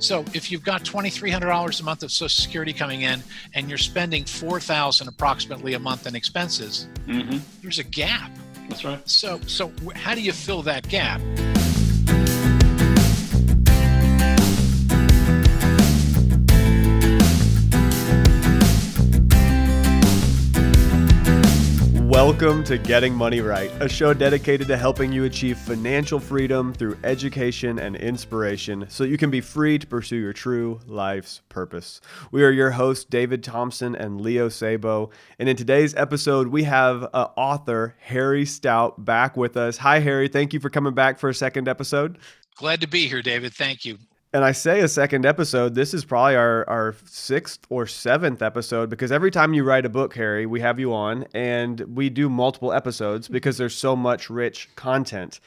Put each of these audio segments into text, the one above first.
So if you've got $2,300 a month of Social Security coming in and you're spending $4,000 approximately a month in expenses, there's a gap. That's right. So how do you fill that gap? Welcome to Getting Money Right, a show dedicated to helping you achieve financial freedom through education and inspiration so you can be free to pursue your true life's purpose. We are your hosts, David Thompson and Leo Sabo, and in today's episode, we have author Harry Stout back with us. Hi, Harry. Thank you for coming back for a second episode. Glad to be here, David. Thank you. And I say a second episode, this is probably our sixth or seventh episode, because every time you write a book, Harry, we have you on and we do multiple episodes because there's so much rich content.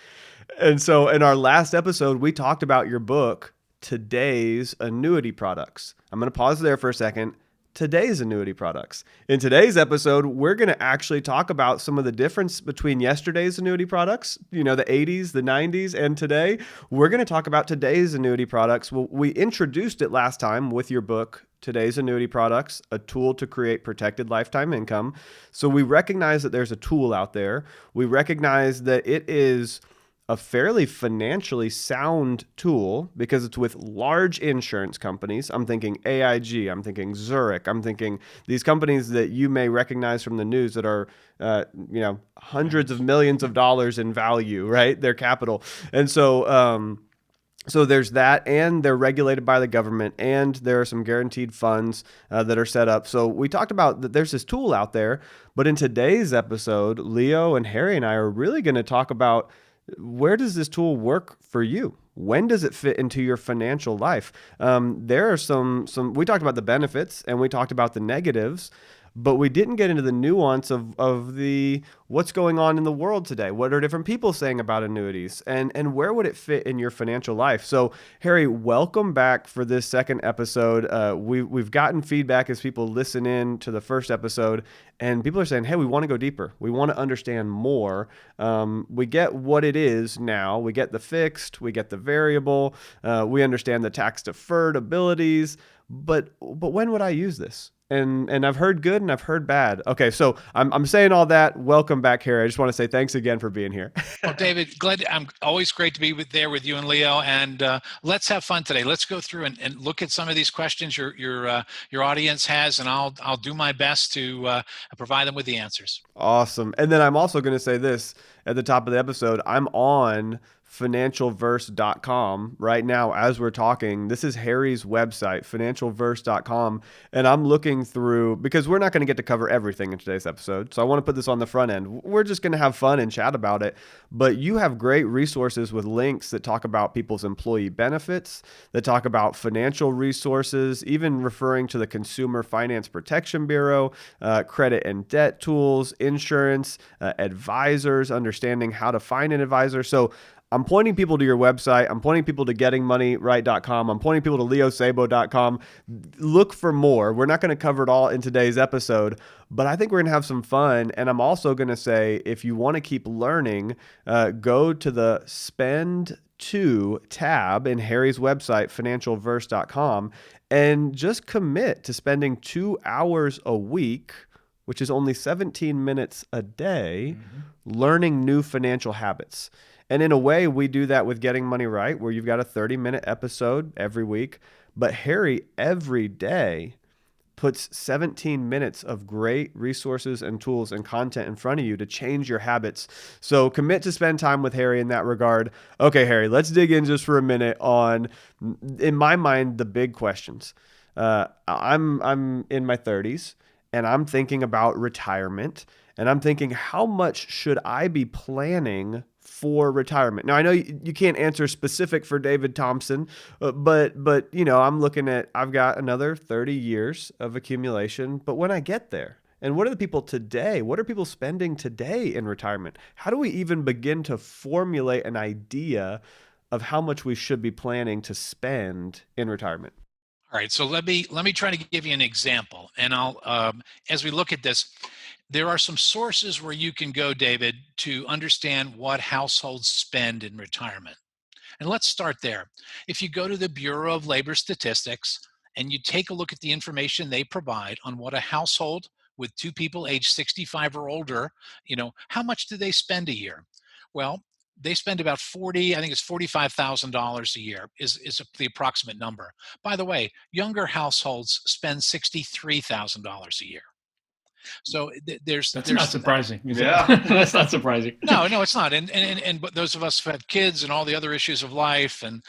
And so in our last episode, we talked about your book, Today's Annuity Products. I'm going to pause there for a second. Today's annuity products. In today's episode, we're going to actually talk about some of the difference between yesterday's annuity products, the 80s, the 90s, and today. We're going to talk about today's annuity products. Well, we introduced it last time with your book, Today's Annuity Products, a tool to create protected lifetime income. So we recognize that there's a tool out there. We recognize that it is a fairly financially sound tool because it's with large insurance companies. I'm thinking AIG, I'm thinking Zurich, I'm thinking these companies that you may recognize from the news that are, hundreds of millions of dollars in value, right? Their capital. And so there's that, and they're regulated by the government, and there are some guaranteed funds that are set up. So we talked about that there's this tool out there, but in today's episode, Leo and Harry and I are really going to talk about where does this tool work for you? When does it fit into your financial life? There are some, we talked about the benefits and we talked about the negatives, but we didn't get into the nuance of the what's going on in the world today. What are different people saying about annuities, and where would it fit in your financial life? So, Harry, welcome back for this second episode. We've gotten feedback as people listen in to the first episode, and people are saying, hey, we want to go deeper. We want to understand more. We get what it is now. We get the fixed, we get the variable, we understand the tax deferred abilities, but when would I use this? And I've heard good and I've heard bad. Okay, so I'm saying all that. Welcome back, Harry. I just want to say thanks again for being here. Well, David, I'm always great to be there with you and Leo. And let's have fun today. Let's go through and look at some of these questions your audience has, and I'll do my best to provide them with the answers. Awesome. And then I'm also going to say this at the top of the episode. I'm on financialverse.com right now as we're talking. This is Harry's website, financialverse.com, and I'm looking through, because we're not going to get to cover everything in today's episode, so I want to put this on the front end. We're just going to have fun and chat about it, but you have great resources with links that talk about people's employee benefits, that talk about financial resources, even referring to the Consumer Finance Protection Bureau, credit and debt tools, insurance, advisors, understanding how to find an advisor. So I'm pointing people to your website. I'm pointing people to gettingmoneyright.com. I'm pointing people to leosabo.com. Look for more. We're not going to cover it all in today's episode, but I think we're going to have some fun. And I'm also going to say, if you want to keep learning, go to the Spend To tab in Harry's website, financialverse.com, and just commit to spending 2 hours a week, which is only 17 minutes a day, learning new financial habits. And in a way, we do that with Getting Money Right, where you've got a 30-minute episode every week. But Harry, every day, puts 17 minutes of great resources and tools and content in front of you to change your habits. So commit to spend time with Harry in that regard. Okay, Harry, let's dig in just for a minute on, in my mind, the big questions. I'm in my 30s, and I'm thinking about retirement, and I'm thinking, how much should I be planning for retirement? Now, I know you can't answer specific for David Thompson, but I'm looking at, I've got another 30 years of accumulation, but when I get there, and what are the people today? What are people spending today in retirement? How do we even begin to formulate an idea of how much we should be planning to spend in retirement? All right, so let me try to give you an example, and I'll as we look at this, there are some sources where you can go, David, to understand what households spend in retirement. And let's start there. If you go to the Bureau of Labor Statistics and you take a look at the information they provide on what a household with two people age 65 or older, how much do they spend a year? Well, they spend about I think it's $45,000 a year is the approximate number. By the way, younger households spend $63,000 a year. So That's not surprising. Yeah. That's not surprising. No, it's not. And but those of us who have kids and all the other issues of life, and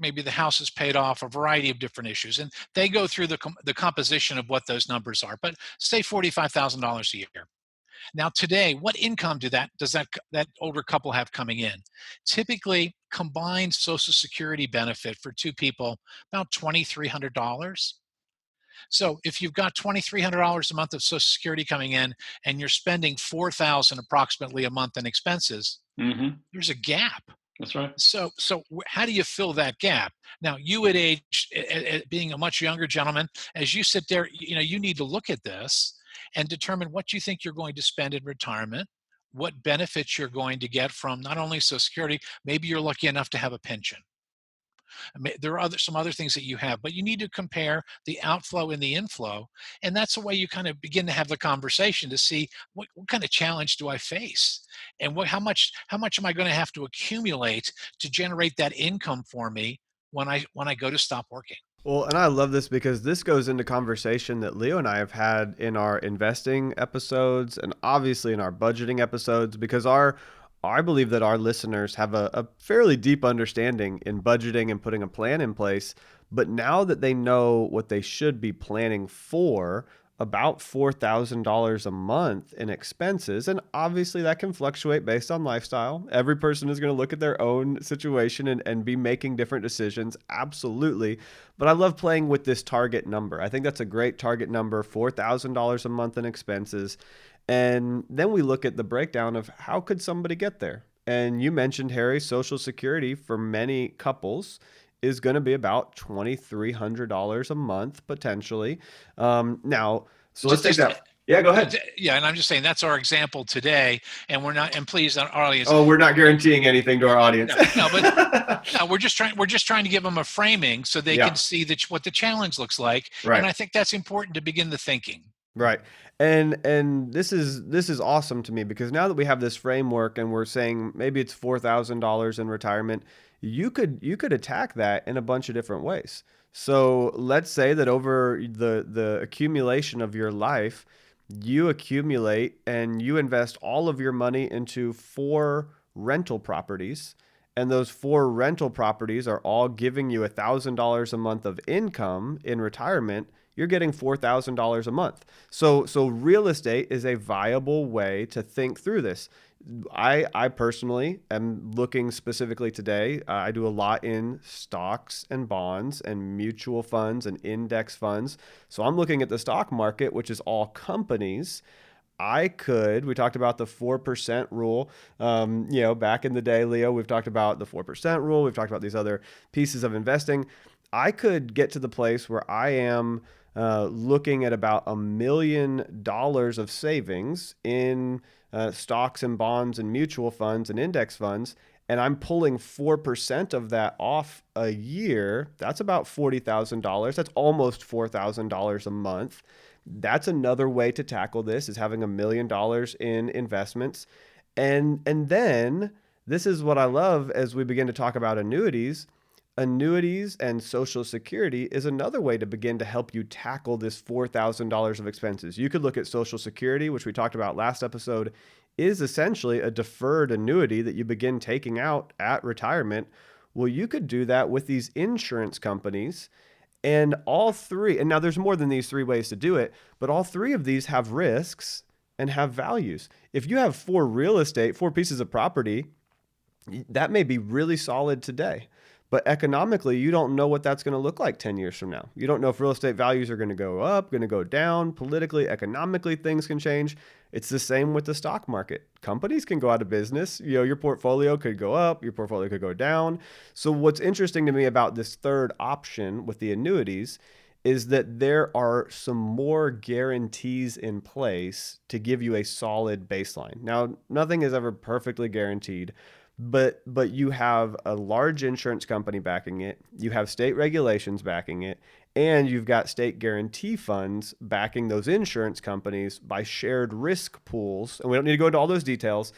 maybe the house is paid off, a variety of different issues, and they go through the composition of what those numbers are. But say $45,000 a year. Now today, what income does that older couple have coming in? Typically, combined Social Security benefit for two people about $2,300. So if you've got $2,300 a month of Social Security coming in, and you're spending $4,000 approximately a month in expenses, there's a gap. That's right. So how do you fill that gap? Now, you at age, being a much younger gentleman, as you sit there, you need to look at this and determine what you think you're going to spend in retirement, what benefits you're going to get from not only Social Security, maybe you're lucky enough to have a pension. There are some other things that you have, but you need to compare the outflow and the inflow, and that's the way you kind of begin to have the conversation to see what kind of challenge do I face, and how much am I going to have to accumulate to generate that income for me when I go to stop working. Well, and I love this because this goes into conversation that Leo and I have had in our investing episodes and obviously in our budgeting episodes, because I believe that our listeners have a fairly deep understanding in budgeting and putting a plan in place. But now that they know what they should be planning for, about $4,000 a month in expenses, and obviously that can fluctuate based on lifestyle. Every person is going to look at their own situation and be making different decisions. Absolutely. But I love playing with this target number. I think that's a great target number, $4,000 a month in expenses. And then we look at the breakdown of how could somebody get there? And you mentioned, Harry, Social Security for many couples is going to be about $2,300 a month potentially. Now, so let's take that. Yeah, go ahead. Yeah, and I'm just saying that's our example today, and we're not. And please, our audience. Oh, we're not guaranteeing anything to our audience. No, but no, we're just trying to give them a framing so they can see what the challenge looks like. Right. And I think that's important to begin the thinking. Right. And this is awesome to me, because now that we have this framework and we're saying maybe it's $4,000 in retirement, you could attack that in a bunch of different ways. So let's say that over the accumulation of your life, you accumulate and you invest all of your money into 4 rental properties, and those 4 rental properties are all giving you $1,000 a month of income in retirement. You're getting $4,000 a month. So real estate is a viable way to think through this. I personally am looking specifically today. I do a lot in stocks and bonds and mutual funds and index funds. So I'm looking at the stock market, which is all companies. We talked about the 4% rule, back in the day, Leo, we've talked about the 4% rule. We've talked about these other pieces of investing. I could get to the place where I am looking at about $1 million of savings in stocks and bonds and mutual funds and index funds, and I'm pulling 4% of that off a year. That's about $40,000. That's almost $4,000 a month. That's another way to tackle this, is having $1 million in investments. And then this is what I love as we begin to talk about annuities. Annuities and Social Security is another way to begin to help you tackle this $4,000 of expenses. You could look at Social Security, which we talked about last episode, is essentially a deferred annuity that you begin taking out at retirement. Well, you could do that with these insurance companies, and all 3, and now there's more than these 3 ways to do it, but all 3 of these have risks and have values. If you have 4 pieces of property, that may be really solid today. But economically, you don't know what that's going to look like 10 years from now. You don't know if real estate values are going to go up, going to go down. Politically, economically, things can change. It's the same with the stock market. Companies can go out of business. Your portfolio could go up, your portfolio could go down. So what's interesting to me about this third option with the annuities is that there are some more guarantees in place to give you a solid baseline. Now, nothing is ever perfectly guaranteed, but you have a large insurance company backing it, you have state regulations backing it, and you've got state guarantee funds backing those insurance companies by shared risk pools. And we don't need to go into all those details,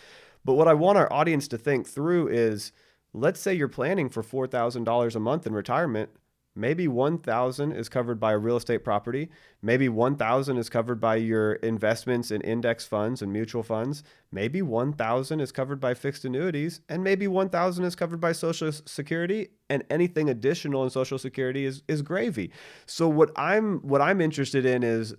but what I want our audience to think through is, let's say you're planning for $4,000 a month in retirement. Maybe 1,000 is covered by a real estate property. Maybe 1,000 is covered by your investments in index funds and mutual funds. Maybe 1,000 is covered by fixed annuities, and maybe 1,000 is covered by Social Security, and anything additional in Social Security is gravy. So what I'm interested in is,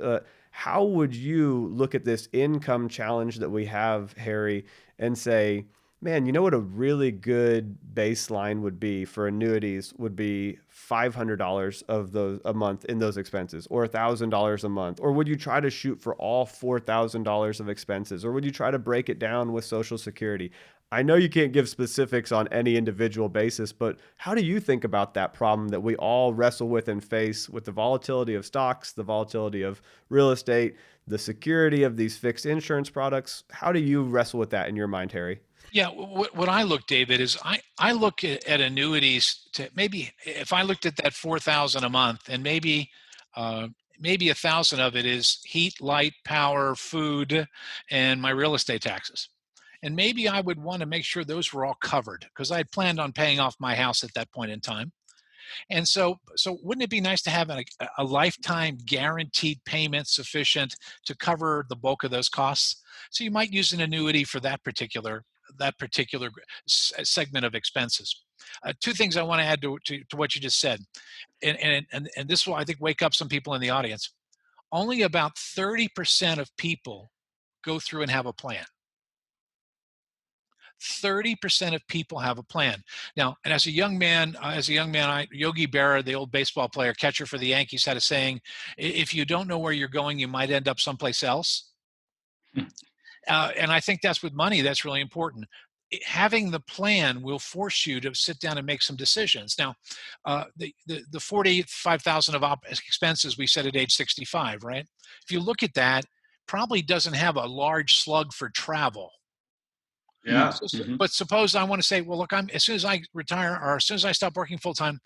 how would you look at this income challenge that we have, Harry, and say, man, you know what a really good baseline would be for annuities would be $500 of those a month in those expenses, or $1,000 a month? Or would you try to shoot for all $4,000 of expenses? Or would you try to break it down with Social Security? I know you can't give specifics on any individual basis, but how do you think about that problem that we all wrestle with and face, with the volatility of stocks, the volatility of real estate, the security of these fixed insurance products? How do you wrestle with that in your mind, Harry? Yeah, what I look, David, is I look at annuities to maybe, if I looked at that 4,000 a month, and maybe 1,000 of it is heat, light, power, food, and my real estate taxes. And maybe I would want to make sure those were all covered, because I had planned on paying off my house at that point in time. And so wouldn't it be nice to have a lifetime guaranteed payment sufficient to cover the bulk of those costs? So you might use an annuity for that particular segment of expenses. Two things I want to add to what you just said, and this will, I think, wake up some people in the audience. Only about 30% of people go through and have a plan. 30% of people have a plan. Now, and as a young man, Yogi Berra, the old baseball player, catcher for the Yankees, had a saying: "If you don't know where you're going, you might end up someplace else." And I think that's with money. That's really important. Having the plan will force you to sit down and make some decisions. Now, the 45,000 of expenses we said at age 65, right? If you look at that, probably doesn't have a large slug for travel. Yeah. But suppose I want to say, well, look, as soon as I retire, or as soon as I stop working full time,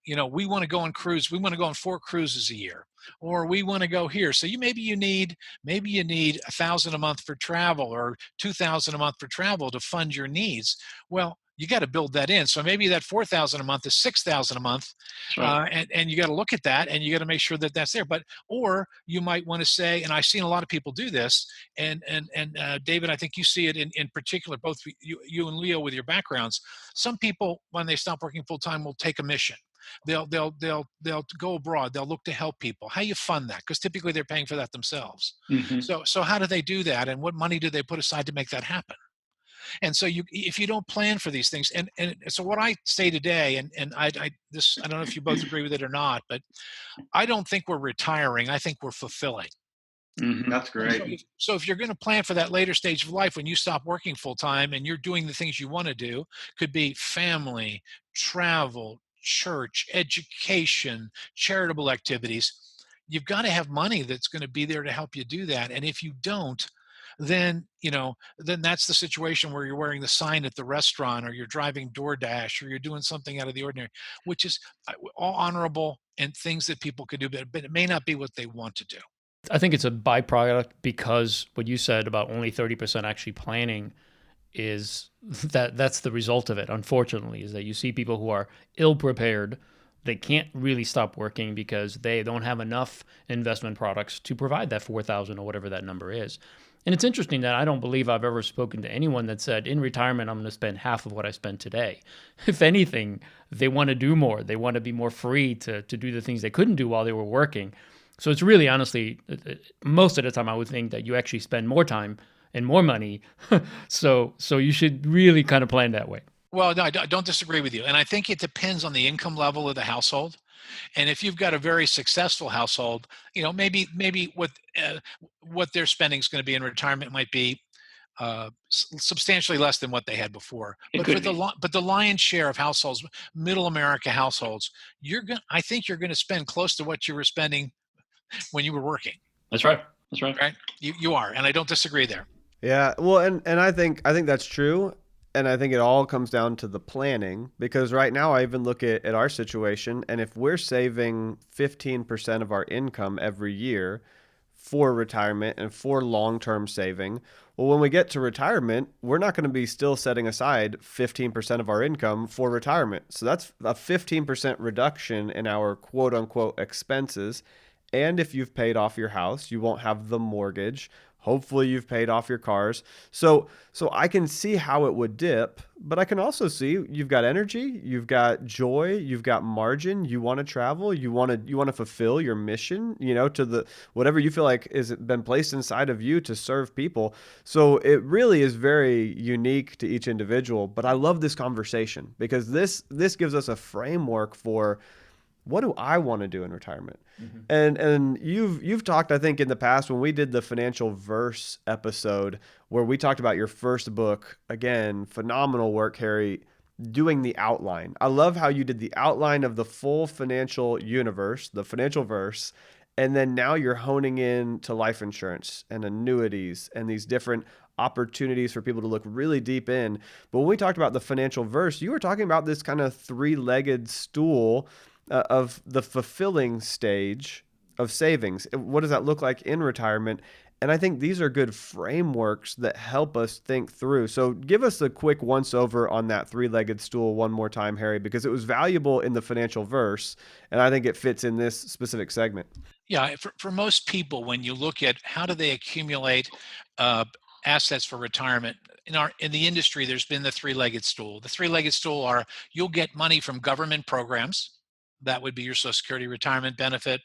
we want to go on cruise. We want to go on 4 cruises a year, or we want to go here. So maybe you need 1,000 a month for travel, or 2,000 a month for travel to fund your needs. Well, you got to build that in. So maybe that 4,000 a month is 6,000 a month, and you got to look at that, and you got to make sure that that's there. Or you might want to say, and I've seen a lot of people do this, and David, I think you see it in particular, both you and Leo, with your backgrounds. Some people, when they stop working full time, will take a mission. They'll go abroad. They'll look to help people. How you fund that? Because typically they're paying for that themselves. So how do they do that, and what money do they put aside to make that happen? And so if you don't plan for these things, and so what I say today, and I don't know if you both agree with it or not, but I don't think we're retiring. I think we're fulfilling. That's great. So if you're going to plan for that later stage of life, when you stop working full time and you're doing the things you want to do, could be family, travel, church, education, charitable activities, you've got to have money that's going to be there to help you do that. And if you don't, then that's the situation where you're wearing the sign at the restaurant, or you're driving DoorDash, or you're doing something out of the ordinary, which is all honorable and things that people could do, but it may not be what they want to do. I think it's a byproduct, because what you said about only 30% actually planning is that's the result of it, unfortunately, is that you see people who are ill prepared. They can't really stop working because they don't have enough investment products to provide that 4,000 or whatever that number is. And it's interesting that I don't believe I've ever spoken to anyone that said, in retirement, I'm going to spend half of what I spend today. If anything, they want to do more. They want to be more free to do the things they couldn't do while they were working. So it's really, honestly, most of the time I would think that you actually spend more time and more money. So you should really kind of plan that way. Well, no, I don't disagree with you. And I think it depends on the income level of the household. And if you've got a very successful household, maybe what their spending is going to be in retirement might be substantially less than what they had before. But the lion's share of households, middle America households, I think you're going to spend close to what you were spending when you were working. That's right. Right? You are, and I don't disagree there. Yeah, well, and I think that's true. And I think it all comes down to the planning, because right now I even look at our situation, and if we're saving 15% of our income every year for retirement and for long-term saving, well, when we get to retirement, we're not going to be still setting aside 15% of our income for retirement. So that's a 15% reduction in our quote unquote expenses. And if you've paid off your house, you won't have the mortgage. Hopefully you've paid off your cars. So I can see how it would dip, but I can also see you've got energy, you've got joy, you've got margin, you want to travel, you want to fulfill your mission, to the whatever you feel like is been placed inside of you to serve people. So it really is very unique to each individual, but I love this conversation because this gives us a framework for what do I want to do in retirement? Mm-hmm. And you've talked, I think, in the past when we did the financial verse episode where we talked about your first book. Again, phenomenal work, Harry, doing the outline. I love how you did the outline of the full financial universe, the financial verse, and then now you're honing in to life insurance and annuities and these different opportunities for people to look really deep in. But when we talked about the financial verse, you were talking about this kind of three-legged stool of the fulfilling stage of savings. What does that look like in retirement? And I think these are good frameworks that help us think through. So give us a quick once over on that three-legged stool one more time, Harry, because it was valuable in the financial verse, and I think it fits in this specific segment. Yeah, for most people, when you look at how do they accumulate uh, assets for retirement, in the industry, there's been the three-legged stool. The three-legged stool are you'll get money from government programs. That would be your Social Security retirement benefit.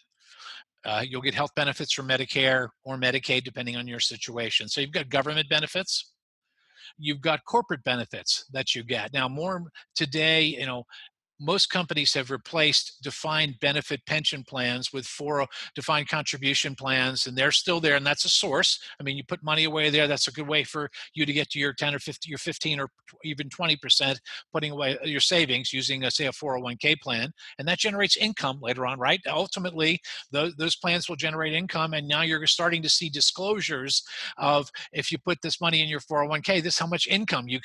You'll get health benefits from Medicare or Medicaid, depending on your situation. So you've got government benefits. You've got corporate benefits that you get. Now, more today, most companies have replaced defined benefit pension plans with defined contribution plans, and they're still there, and that's a source. I mean, you put money away there, that's a good way for you to get to your 10 or 50, your 15 or even 20% putting away your savings using, say, a 401k plan, and that generates income later on, right? Ultimately, those plans will generate income, and now you're starting to see disclosures of if you put this money in your 401k, this is how much income you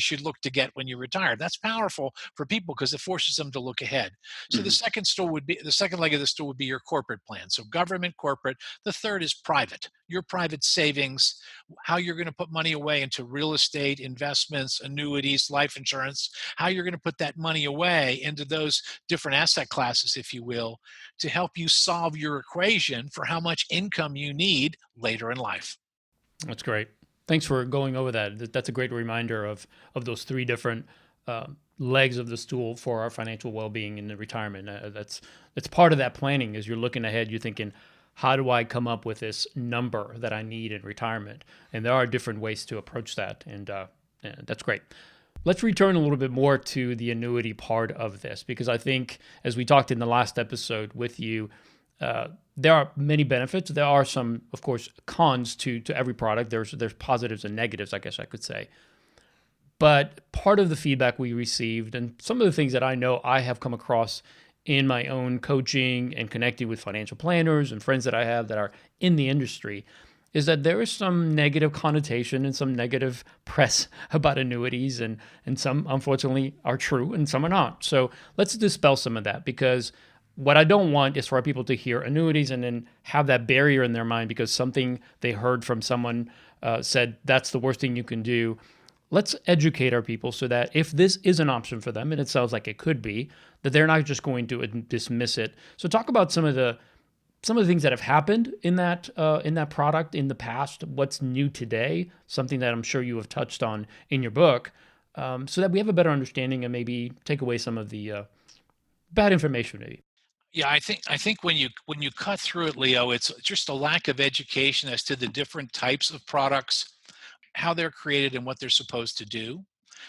should look to get when you retire. That's powerful for people because it forces them to look ahead. So the second leg of the stool would be your corporate plan. So government, corporate. The third is private, your private savings, how you're going to put money away into real estate, investments, annuities, life insurance, how you're going to put that money away into those different asset classes, if you will, to help you solve your equation for how much income you need later in life. That's great. Thanks for going over that. That's a great reminder of those three different legs of the stool for our financial well-being in the retirement. That's part of that planning. As you're looking ahead, you're thinking, how do I come up with this number that I need in retirement? And there are different ways to approach that, and that's great. Let's return a little bit more to the annuity part of this, because I think, as we talked in the last episode with you, there are many benefits. There are some, of course, cons to every product. There's positives and negatives, I guess I could say. But part of the feedback we received, and some of the things that I know I have come across in my own coaching and connecting with financial planners and friends that I have that are in the industry, is that there is some negative connotation and some negative press about annuities, and some, unfortunately, are true and some are not. So let's dispel some of that, because what I don't want is for people to hear annuities and then have that barrier in their mind because something they heard from someone said that's the worst thing you can do. Let's educate our people so that if this is an option for them, and it sounds like it could be, that they're not just going to dismiss it. So talk about some of the things that have happened in that product in the past, what's new today, something that I'm sure you have touched on in your book, so that we have a better understanding and maybe take away some of the bad information maybe. Yeah, I think when you cut through it, Leo, it's just a lack of education as to the different types of products, how they're created and what they're supposed to do.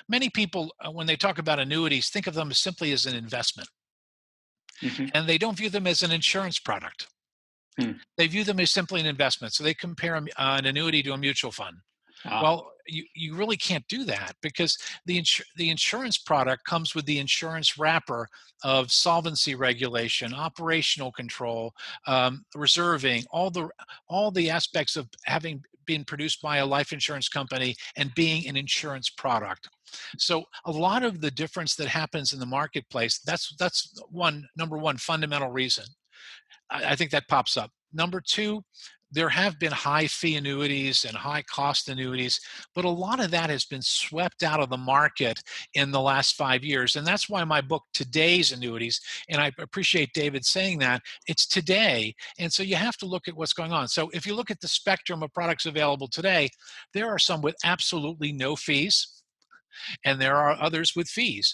Many people, when they talk about annuities, think of them simply as an investment, and they don't view them as an insurance product. They view them as simply an investment. So they compare an annuity to a mutual fund. Well, you really can't do that because the insurance product comes with the insurance wrapper of solvency regulation, operational control, reserving, all the aspects of being produced by a life insurance company and being an insurance product. So a lot of the difference that happens in the marketplace, that's number one fundamental reason. I think that pops up. Number two, there have been high fee annuities and high cost annuities, but a lot of that has been swept out of the market in the last 5 years. And that's why my book, Today's Annuities, and I appreciate David saying that, it's today. And so you have to look at what's going on. So if you look at the spectrum of products available today, there are some with absolutely no fees, and there are others with fees.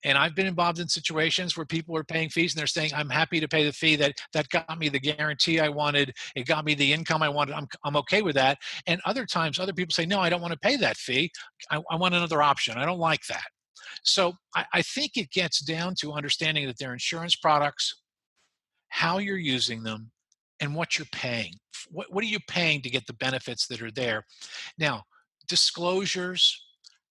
And I've been involved in situations where people are paying fees and they're saying, I'm happy to pay the fee that got me the guarantee I wanted. It got me the income I wanted. I'm okay with that. And other times, other people say, no, I don't want to pay that fee. I want another option. I don't like that. So I think it gets down to understanding that they're insurance products, how you're using them, and what you're paying. What are you paying to get the benefits that are there? Now, disclosures,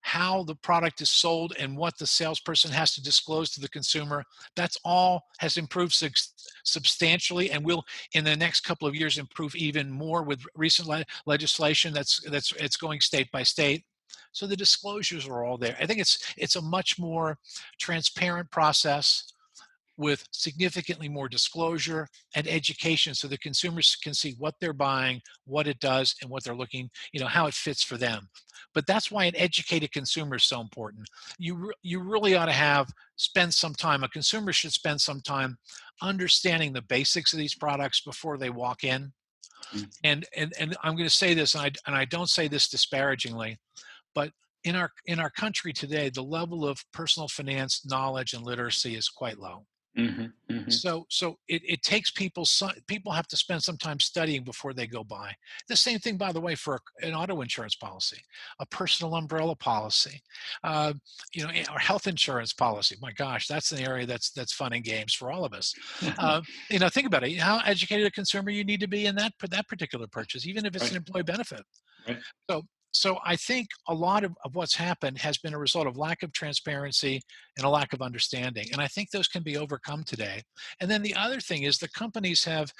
how the product is sold and what the salesperson has to disclose to the consumer, that's all has improved substantially and will in the next couple of years improve even more with recent legislation that's going state by state. So the disclosures are all there. I think it's a much more transparent process with significantly more disclosure and education so the consumers can see what they're buying, what it does, and what they're looking, how it fits for them. But that's why an educated consumer is so important. You really ought to spend some time, a consumer should spend some time understanding the basics of these products before they walk in. And I'm going to say this, and I don't say this disparagingly, but in our country today, the level of personal finance knowledge and literacy is quite low. So it takes people have to spend some time studying before they go buy. The same thing, by the way, for an auto insurance policy, a personal umbrella policy, or health insurance policy. My gosh, that's an area that's fun and games for all of us. Think about it. How educated a consumer you need to be in that particular purchase, even if it's an employee benefit. Right. So I think a lot of what's happened has been a result of lack of transparency and a lack of understanding. And I think those can be overcome today. And then the other thing is the companies have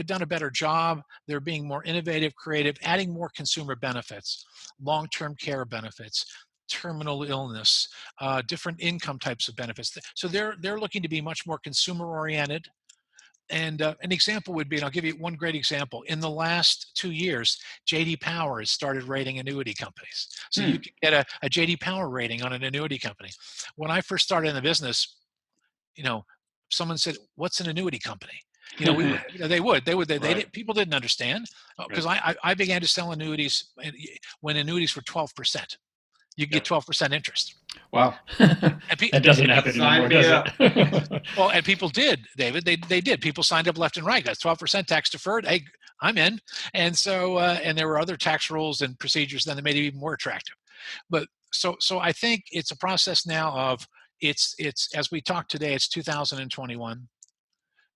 done a better job. They're being more innovative, creative, adding more consumer benefits, long-term care benefits, terminal illness, different income types of benefits. So they're looking to be much more consumer-oriented. And an example would be, and I'll give you one great example. In the last 2 years, J.D. Power has started rating annuity companies. So you can get a J.D. Power rating on an annuity company. When I first started in the business, someone said, "What's an annuity company?" People didn't understand because I began to sell annuities when annuities were 12%. You can get 12% interest. Wow. That doesn't happen anymore, does it? Well, and people did, David. They did. People signed up left and right. That's 12% tax deferred. Hey, I'm in. And so, and there were other tax rules and procedures then that made it even more attractive. But so I think it's a process now of it's as we talk today, it's 2021.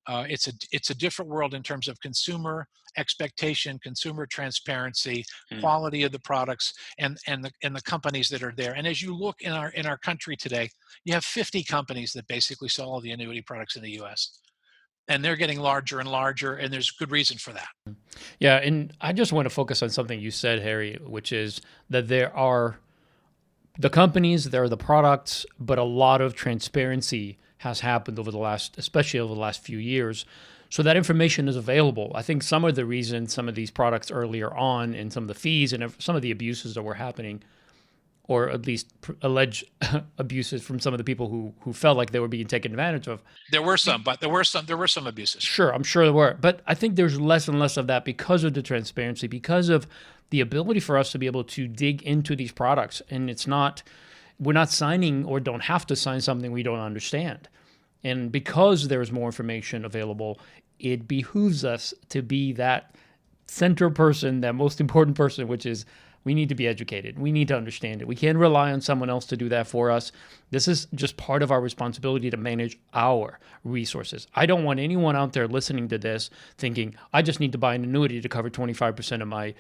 It's a different world in terms of consumer expectation, consumer transparency, quality of the products, and the companies that are there. And as you look in our country today, you have 50 companies that basically sell all the annuity products in the U.S. And they're getting larger and larger, and there's good reason for that. Yeah, and I just want to focus on something you said, Harry, which is that there are the companies, there are the products, but a lot of transparency has happened especially over the last few years. So that information is available. I think some of the reasons some of these products earlier on and some of the fees and some of the abuses that were happening, or at least alleged abuses from some of the people who felt like they were being taken advantage of. There were some abuses. Sure, I'm sure there were. But I think there's less and less of that because of the transparency, because of the ability for us to be able to dig into these products. And we're not signing or don't have to sign something we don't understand. And because there's more information available, it behooves us to be that center person, that most important person, which is we need to be educated. We need to understand it. We can't rely on someone else to do that for us. This is just part of our responsibility to manage our resources. I don't want anyone out there listening to this thinking, I just need to buy an annuity to cover 25% of my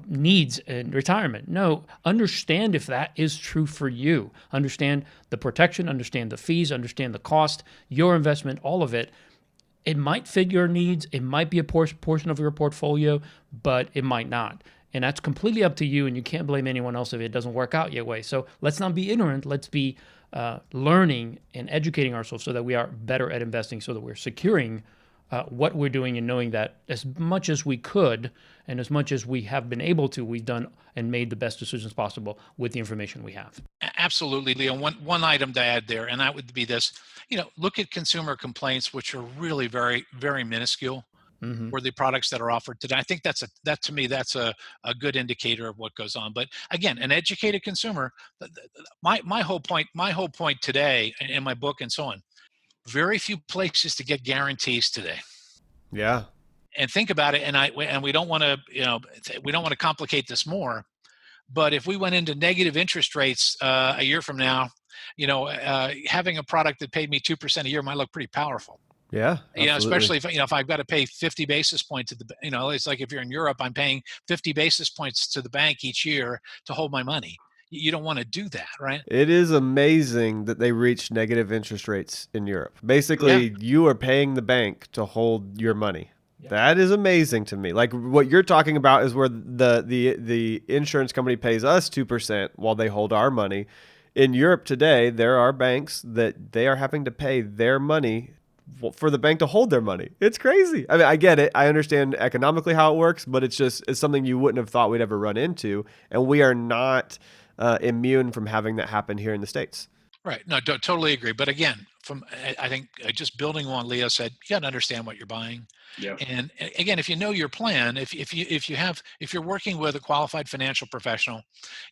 needs in retirement. No, understand if that is true for you. Understand the protection, understand the fees, understand the cost, your investment, all of it. It might fit your needs. It might be a portion of your portfolio, but it might not. And that's completely up to you, and you can't blame anyone else if it doesn't work out your way. So let's not be ignorant. Let's be learning and educating ourselves so that we are better at investing, so that we're securing what we're doing and knowing that as much as we could and as much as we have been able to, we've done and made the best decisions possible with the information we have. Absolutely, Leo. One item to add there, and that would be this: look at consumer complaints, which are really very, very minuscule for the products that are offered today. I think to me that's a good indicator of what goes on. But again, an educated consumer. My whole point today in my book and so on. Very few places to get guarantees today. Yeah. And think about it. And we don't want to complicate this more. But if we went into negative interest rates a year from now, having a product that paid me 2% a year might look pretty powerful. Yeah, especially if I've got to pay 50 basis points to it's like if you're in Europe, I'm paying 50 basis points to the bank each year to hold my money. You don't want to do that, right? It is amazing that they reached negative interest rates in Europe. Basically, you are paying the bank to hold your money. Yeah. That is amazing to me. Like what you're talking about is where the insurance company pays us 2% while they hold our money. In Europe today, there are banks that they are having to pay their money for the bank to hold their money. It's crazy. I mean, I get it. I understand economically how it works, but it's something you wouldn't have thought we'd ever run into. And we are not immune from having that happen here in the States. Right. No, totally agree. But again, I think just building on Leo said, you got to understand what you're buying. Yeah. And again, if you know your plan, if you're working with a qualified financial professional,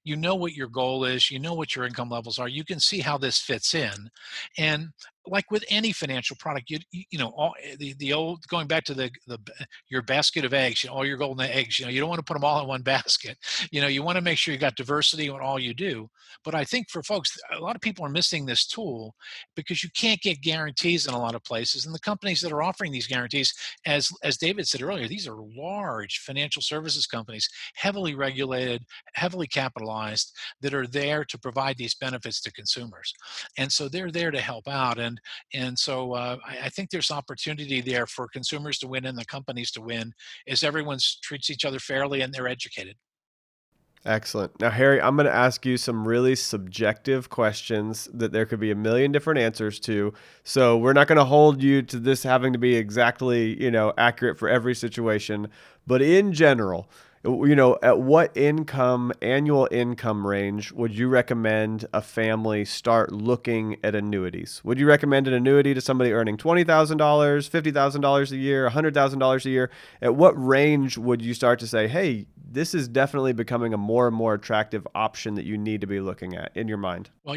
you know what your goal is, you know what your income levels are, you can see how this fits in. And like with any financial product, all the old, going back to your basket of eggs, all your golden eggs, you don't want to put them all in one basket. You want to make sure you got diversity in all you do. But I think for folks, a lot of people are missing this tool because you can't get guarantees in a lot of places. And the companies that are offering these guarantees, as David said earlier, these are large financial services companies, heavily regulated, heavily capitalized, that are there to provide these benefits to consumers. And so they're there to help out. And so I think there's opportunity there for consumers to win and the companies to win as everyone treats each other fairly and they're educated. Excellent. Now, Harry, I'm going to ask you some really subjective questions that there could be a million different answers to. So we're not going to hold you to this having to be exactly, accurate for every situation. But in general, at what annual income range would you recommend a family start looking at annuities? Would you recommend an annuity to somebody earning $20,000, $50,000 a year, $100,000 a year? At what range would you start to say, hey, this is definitely becoming a more and more attractive option that you need to be looking at in your mind? Well,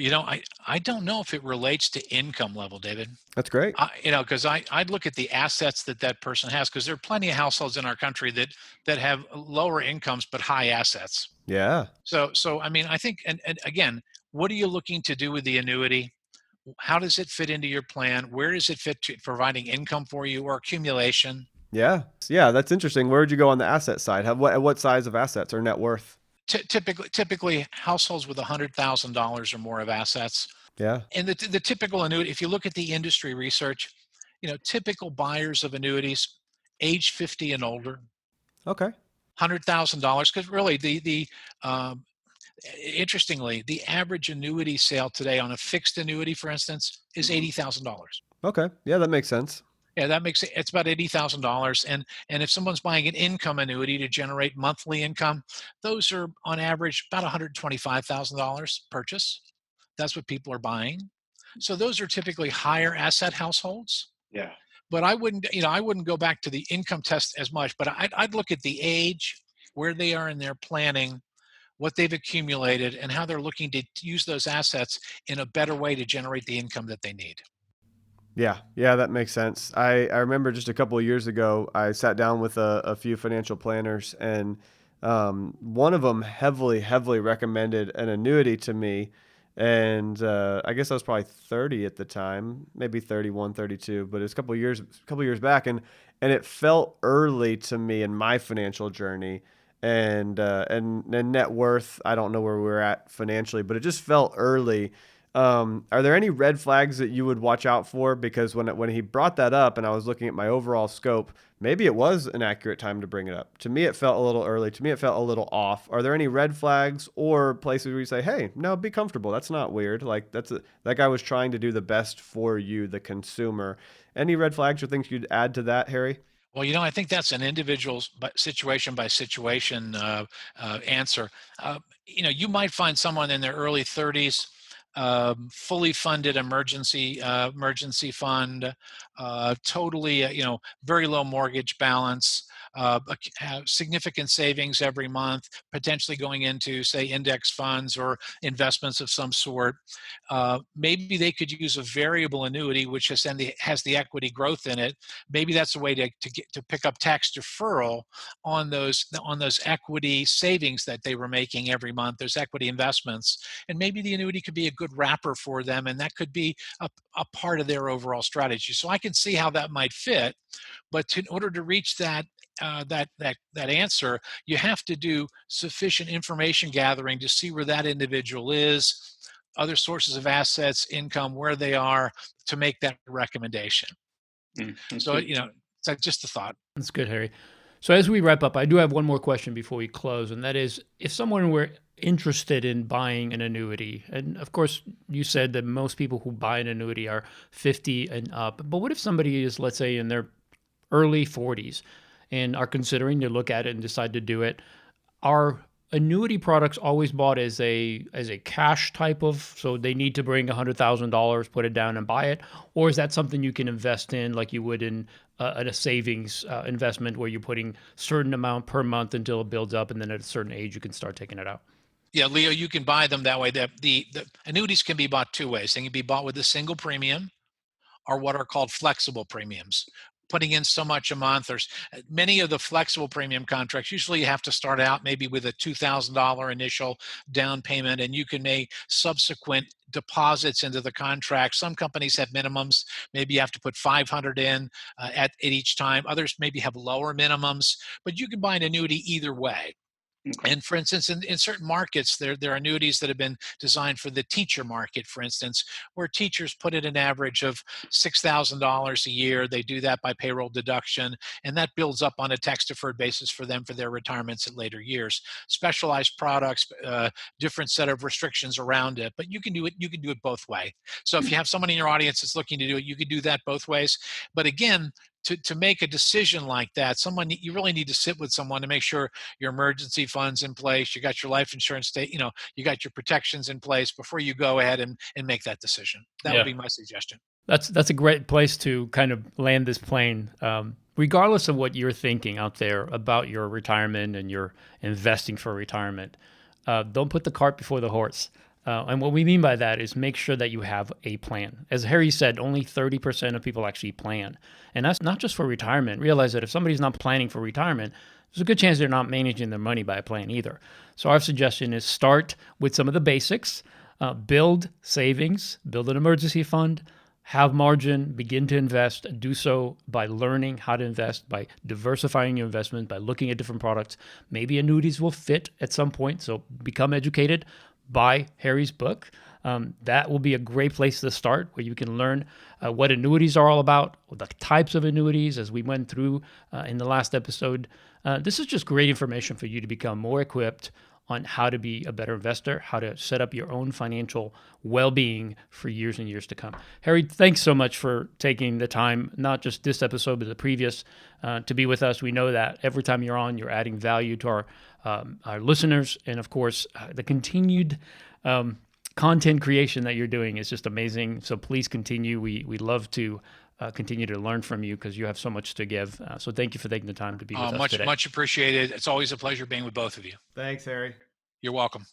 I don't know if it relates to income level, David. That's great. Because I'd look at the assets that person has, because there are plenty of households in our country that have lower incomes but high assets. Yeah. So I mean, I think, and again, what are you looking to do with the annuity? How does it fit into your plan? Where does it fit to providing income for you or accumulation? Yeah, that's interesting. Where would you go on the asset side? What size of assets or net worth? Typically, households with $100,000 or more of assets. Yeah. And the typical annuity, if you look at the industry research, typical buyers of annuities, age 50 and older. Okay. $100,000, because really interestingly, the average annuity sale today on a fixed annuity, for instance, is $80,000. Okay. Yeah, that makes sense. Yeah, that makes it's about $80,000. And if someone's buying an income annuity to generate monthly income, those are on average about $125,000 purchase. That's what people are buying. So those are typically higher asset households. Yeah. But I wouldn't go back to the income test as much, but I'd look at the age, where they are in their planning, what they've accumulated, and how they're looking to use those assets in a better way to generate the income that they need. Yeah, that makes sense. I remember just a couple of years ago, I sat down with a few financial planners, and one of them heavily recommended an annuity to me. And I guess I was probably 30 at the time, maybe 31, 32, but it was a couple of years back, and it felt early to me in my financial journey. And net worth, I don't know where we're at financially, but it just felt early. Are there any red flags that you would watch out for? Because when he brought that up and I was looking at my overall scope, maybe it was an accurate time to bring it up. To me, it felt a little early. To me, it felt a little off. Are there any red flags or places where you say, hey, no, be comfortable. That's not weird. Like that guy was trying to do the best for you, the consumer. Any red flags or things you'd add to that, Harry? Well, I think that's an individual situation by situation answer. You might find someone in their early 30s, fully funded emergency fund, totally, very low mortgage balance, have significant savings every month, potentially going into, say, index funds or investments of some sort. Maybe they could use a variable annuity, which has the equity growth in it. Maybe that's a way to pick up tax deferral on those equity savings that they were making every month, those equity investments. And maybe the annuity could be a good wrapper for them, and that could be a part of their overall strategy. So I can see how that might fit, but in order to reach that answer, you have to do sufficient information gathering to see where that individual is, other sources of assets, income, where they are, to make that recommendation. So, it's like just a thought. That's good, Harry. So as we wrap up, I do have one more question before we close, and that is, if someone were interested in buying an annuity, and of course you said that most people who buy an annuity are 50 and up, but what if somebody is, let's say, in their early 40s and are considering to look at it and decide to do it? Are annuity products always bought as a cash type of, so they need to bring $100,000, put it down and buy it? Or is that something you can invest in like you would in a savings investment where you're putting certain amount per month until it builds up, and then at a certain age you can start taking it out? Yeah, Leo, you can buy them that way. The annuities can be bought two ways. They can be bought with a single premium, or what are called flexible premiums, putting in so much a month. Or many of the flexible premium contracts, usually you have to start out maybe with a $2,000 initial down payment, and you can make subsequent deposits into the contract. Some companies have minimums. Maybe you have to put 500 in at each time. Others maybe have lower minimums, but you can buy an annuity either way. Okay. And for instance, in certain markets, there are annuities that have been designed for the teacher market, for instance, where teachers put in an average of $6,000 a year. They do that by payroll deduction, and that builds up on a tax-deferred basis for them for their retirements at later years. Specialized products, different set of restrictions around it, but you can do it. You can do it both ways. So if you have someone in your audience that's looking to do it, you could do that both ways. But again, to make a decision like that, you really need to sit with someone to make sure your emergency funds in place, you got your life insurance you got your protections in place before you go ahead and make that decision. That would be my suggestion. That's a great place to kind of land this plane. Regardless of what you're thinking out there about your retirement and your investing for retirement, don't put the cart before the horse. And what we mean by that is make sure that you have a plan. As Harry said, only 30% of people actually plan. And that's not just for retirement. Realize that if somebody's not planning for retirement, there's a good chance they're not managing their money by a plan either. So our suggestion is start with some of the basics, build savings, build an emergency fund, have margin, begin to invest, do so by learning how to invest, by diversifying your investment, by looking at different products. Maybe annuities will fit at some point, so become educated. Buy Harry's book. That will be a great place to start, where you can learn what annuities are all about, the types of annuities, as we went through in the last episode. This is just great information for you to become more equipped on how to be a better investor, how to set up your own financial well-being for years and years to come. Harry, thanks so much for taking the time, not just this episode, but the previous, to be with us. We know that every time you're on, you're adding value to our listeners. And of course, the continued content creation that you're doing is just amazing. So please continue. We love to continue to learn from you because you have so much to give. So thank you for taking the time to be with us today. Much appreciated. It's always a pleasure being with both of you. Thanks, Harry. You're welcome.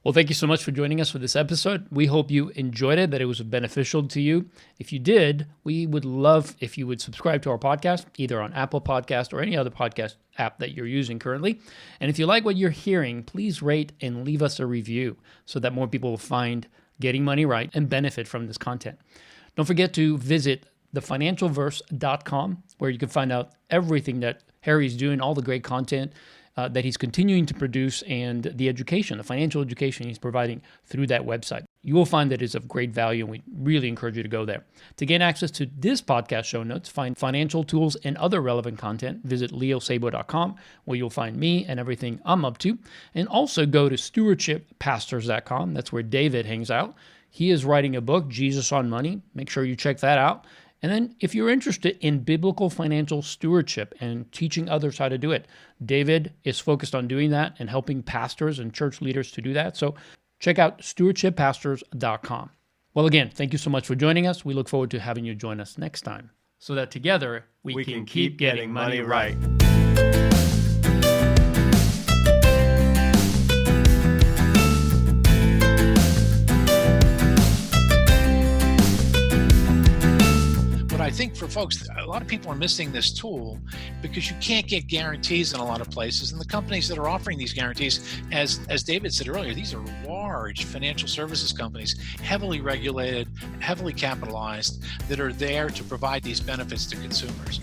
Well, thank you so much for joining us for this episode. We hope you enjoyed it, that it was beneficial to you. If you did, we would love if you would subscribe to our podcast, either on Apple Podcast or any other podcast app that you're using currently. And if you like what you're hearing, please rate and leave us a review so that more people will find Getting Money Right and benefit from this content. Don't forget to visit thefinancialverse.com, where you can find out everything that Harry's doing, all the great content that he's continuing to produce, and the education, the financial education he's providing through that website. You will find that it's of great value, and we really encourage you to go there. To gain access to this podcast show notes, find financial tools and other relevant content, visit leosabo.com, where you'll find me and everything I'm up to. And also go to stewardshippastors.com. That's where David hangs out. He is writing a book, Jesus on Money. Make sure you check that out. And then if you're interested in biblical financial stewardship and teaching others how to do it, David is focused on doing that and helping pastors and church leaders to do that. So check out stewardshippastors.com. Well, again, thank you so much for joining us. We look forward to having you join us next time so that together we can keep getting money right. I think for folks, a lot of people are missing this tool because you can't get guarantees in a lot of places. And the companies that are offering these guarantees, as David said earlier, these are large financial services companies, heavily regulated, heavily capitalized, that are there to provide these benefits to consumers.